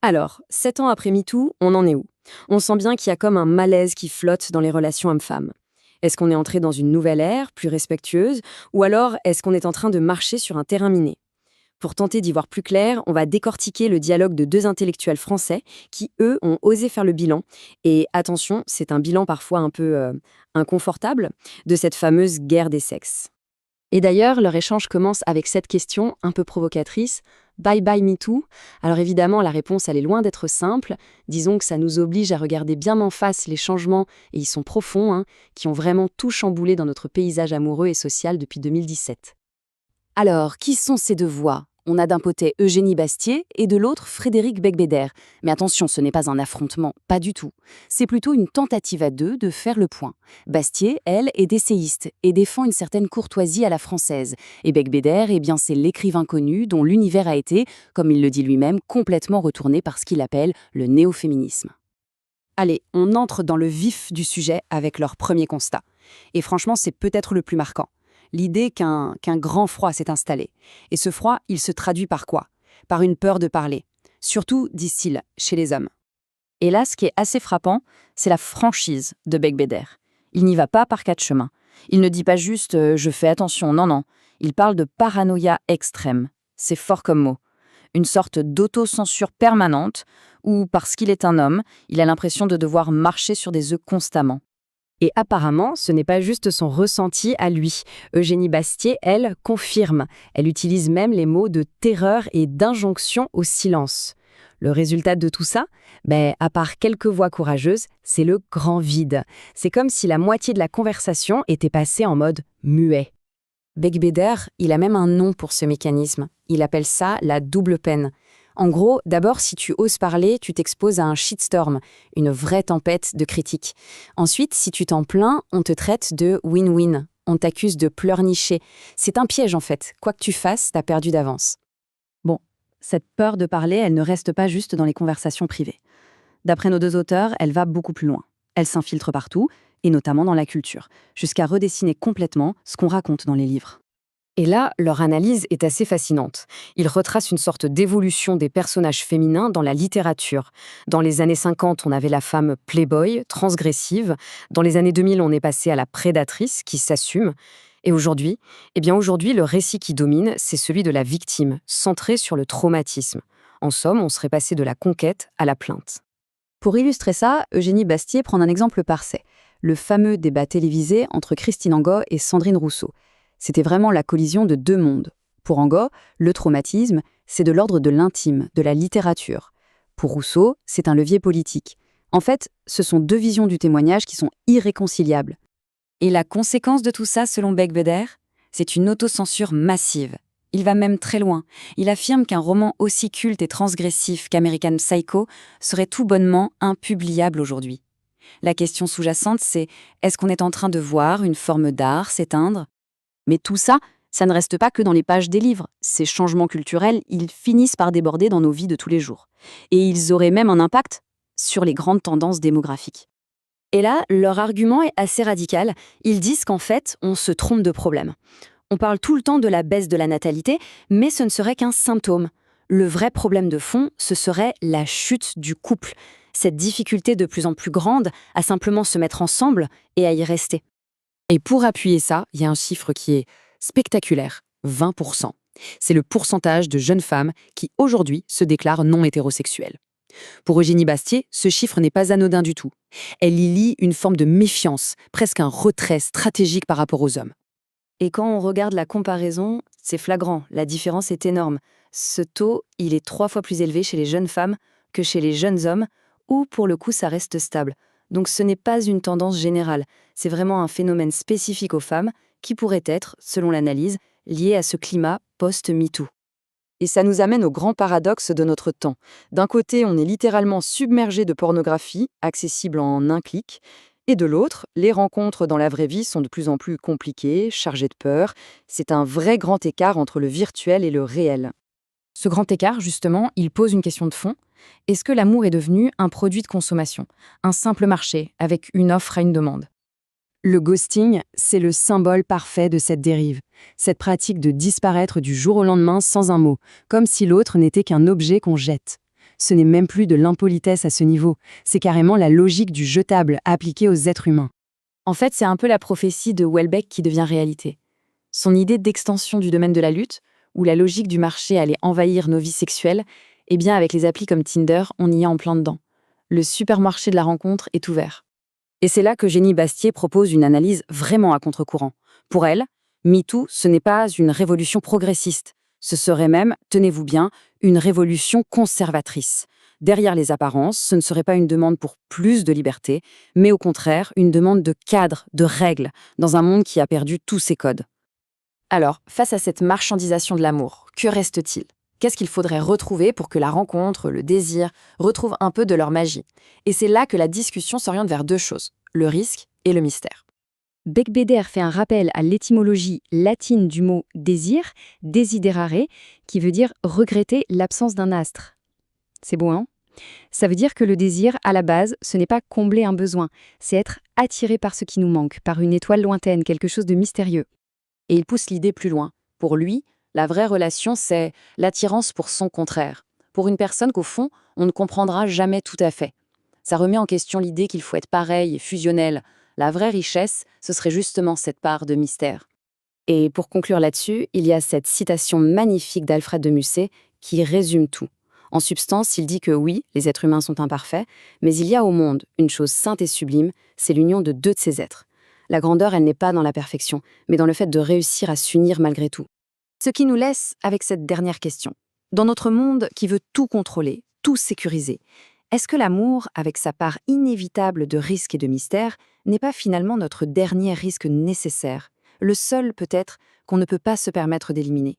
Alors, 7 ans après MeToo, on en est où? On sent bien qu'il y a comme un malaise qui flotte dans les relations hommes-femmes. Est-ce qu'on est entré dans une nouvelle ère, plus respectueuse, ou alors est-ce qu'on est en train de marcher sur un terrain miné? Pour tenter d'y voir plus clair, on va décortiquer le dialogue de deux intellectuels français qui, eux, ont osé faire le bilan. Et attention, c'est un bilan parfois un peu inconfortable de cette fameuse guerre des sexes. Et d'ailleurs, leur échange commence avec cette question un peu provocatrice. Bye bye MeToo. Alors évidemment, la réponse, elle est loin d'être simple. Disons que ça nous oblige à regarder bien en face les changements, et ils sont profonds, qui ont vraiment tout chamboulé dans notre paysage amoureux et social depuis 2017. Alors, qui sont ces deux voix? On a d'un côté Eugénie Bastier et de l'autre Frédéric Beigbeder. Mais attention, ce n'est pas un affrontement, pas du tout. C'est plutôt une tentative à deux de faire le point. Bastier, elle, est essayiste et défend une certaine courtoisie à la française. Et Beigbeder, eh bien, c'est l'écrivain connu dont l'univers a été, comme il le dit lui-même, complètement retourné par ce qu'il appelle le néo-féminisme. Allez, on entre dans le vif du sujet avec leur premier constat. Et franchement, c'est peut-être le plus marquant. L'idée qu'un grand froid s'est installé. Et ce froid, il se traduit par quoi? Par une peur de parler. Surtout, disent-ils, chez les hommes. Et là, ce qui est assez frappant, c'est la franchise de Beigbeder. Il n'y va pas par quatre chemins. Il ne dit pas juste je fais attention », non, non. Il parle de paranoïa extrême. C'est fort comme mot. Une sorte d'autocensure permanente, où, parce qu'il est un homme, il a l'impression de devoir marcher sur des œufs constamment. Et apparemment, ce n'est pas juste son ressenti à lui. Eugénie Bastier, elle, confirme. Elle utilise même les mots de terreur et d'injonction au silence. Le résultat de tout ça, à part quelques voix courageuses, c'est le grand vide. C'est comme si la moitié de la conversation était passée en mode muet. Beigbeder, il a même un nom pour ce mécanisme. Il appelle ça la double peine. En gros, d'abord, si tu oses parler, tu t'exposes à un shitstorm, une vraie tempête de critiques. Ensuite, si tu t'en plains, on te traite de win-win. On t'accuse de pleurnicher. C'est un piège en fait. Quoi que tu fasses, t'as perdu d'avance. Bon, cette peur de parler, elle ne reste pas juste dans les conversations privées. D'après nos deux auteurs, elle va beaucoup plus loin. Elle s'infiltre partout, et notamment dans la culture, jusqu'à redessiner complètement ce qu'on raconte dans les livres. Et là, leur analyse est assez fascinante. Ils retracent une sorte d'évolution des personnages féminins dans la littérature. Dans les années 50, on avait la femme playboy, transgressive. Dans les années 2000, on est passé à la prédatrice, qui s'assume. Et aujourd'hui, aujourd'hui, le récit qui domine, c'est celui de la victime, centré sur le traumatisme. En somme, on serait passé de la conquête à la plainte. Pour illustrer ça, Eugénie Bastier prend un exemple parfait. Le fameux débat télévisé entre Christine Angot et Sandrine Rousseau. C'était vraiment la collision de deux mondes. Pour Angot, le traumatisme, c'est de l'ordre de l'intime, de la littérature. Pour Rousseau, c'est un levier politique. En fait, ce sont deux visions du témoignage qui sont irréconciliables. Et la conséquence de tout ça, selon Beigbeder, c'est une autocensure massive. Il va même très loin. Il affirme qu'un roman aussi culte et transgressif qu'American Psycho serait tout bonnement impubliable aujourd'hui. La question sous-jacente, c'est est-ce qu'on est en train de voir une forme d'art s'éteindre ? Mais tout ça, ça ne reste pas que dans les pages des livres. Ces changements culturels, ils finissent par déborder dans nos vies de tous les jours. Et ils auraient même un impact sur les grandes tendances démographiques. Et là, leur argument est assez radical. Ils disent qu'en fait, on se trompe de problème. On parle tout le temps de la baisse de la natalité, mais ce ne serait qu'un symptôme. Le vrai problème de fond, ce serait la chute du couple. Cette difficulté de plus en plus grande à simplement se mettre ensemble et à y rester. Et pour appuyer ça, il y a un chiffre qui est spectaculaire, 20%. C'est le pourcentage de jeunes femmes qui, aujourd'hui, se déclarent non hétérosexuelles. Pour Eugénie Bastier, ce chiffre n'est pas anodin du tout. Elle y lie une forme de méfiance, presque un retrait stratégique par rapport aux hommes. Et quand on regarde la comparaison, c'est flagrant, la différence est énorme. Ce taux, il est 3 fois plus élevé chez les jeunes femmes que chez les jeunes hommes, où pour le coup ça reste stable. Donc ce n'est pas une tendance générale, c'est vraiment un phénomène spécifique aux femmes qui pourrait être, selon l'analyse, lié à ce climat post-MeToo. Et ça nous amène au grand paradoxe de notre temps. D'un côté, on est littéralement submergé de pornographie, accessible en un clic, et de l'autre, les rencontres dans la vraie vie sont de plus en plus compliquées, chargées de peur. C'est un vrai grand écart entre le virtuel et le réel. Ce grand écart, justement, il pose une question de fond. Est-ce que l'amour est devenu un produit de consommation, un simple marché avec une offre à une demande ? Le ghosting, c'est le symbole parfait de cette dérive. Cette pratique de disparaître du jour au lendemain sans un mot, comme si l'autre n'était qu'un objet qu'on jette. Ce n'est même plus de l'impolitesse à ce niveau, c'est carrément la logique du jetable appliquée aux êtres humains. En fait, c'est un peu la prophétie de Welbeck qui devient réalité. Son idée d'extension du domaine de la lutte, où la logique du marché allait envahir nos vies sexuelles, eh bien avec les applis comme Tinder, on y est en plein dedans. Le supermarché de la rencontre est ouvert. Et c'est là que Jenny Bastier propose une analyse vraiment à contre-courant. Pour elle, MeToo, ce n'est pas une révolution progressiste. Ce serait même, tenez-vous bien, une révolution conservatrice. Derrière les apparences, ce ne serait pas une demande pour plus de liberté, mais au contraire, une demande de cadre, de règles, dans un monde qui a perdu tous ses codes. Alors, face à cette marchandisation de l'amour, que reste-t-il? Qu'est-ce qu'il faudrait retrouver pour que la rencontre, le désir, retrouvent un peu de leur magie? Et c'est là que la discussion s'oriente vers deux choses, le risque et le mystère. Becbéder fait un rappel à l'étymologie latine du mot désir, desiderare, qui veut dire regretter l'absence d'un astre. C'est beau, hein? Ça veut dire que le désir, à la base, ce n'est pas combler un besoin, c'est être attiré par ce qui nous manque, par une étoile lointaine, quelque chose de mystérieux. Et il pousse l'idée plus loin. Pour lui, la vraie relation, c'est l'attirance pour son contraire. Pour une personne qu'au fond, on ne comprendra jamais tout à fait. Ça remet en question l'idée qu'il faut être pareil et fusionnel. La vraie richesse, ce serait justement cette part de mystère. Et pour conclure là-dessus, il y a cette citation magnifique d'Alfred de Musset qui résume tout. En substance, il dit que oui, les êtres humains sont imparfaits, mais il y a au monde une chose sainte et sublime, c'est l'union de deux de ces êtres. La grandeur, elle n'est pas dans la perfection, mais dans le fait de réussir à s'unir malgré tout. Ce qui nous laisse avec cette dernière question. Dans notre monde qui veut tout contrôler, tout sécuriser, est-ce que l'amour, avec sa part inévitable de risque et de mystère, n'est pas finalement notre dernier risque nécessaire, le seul peut-être qu'on ne peut pas se permettre d'éliminer?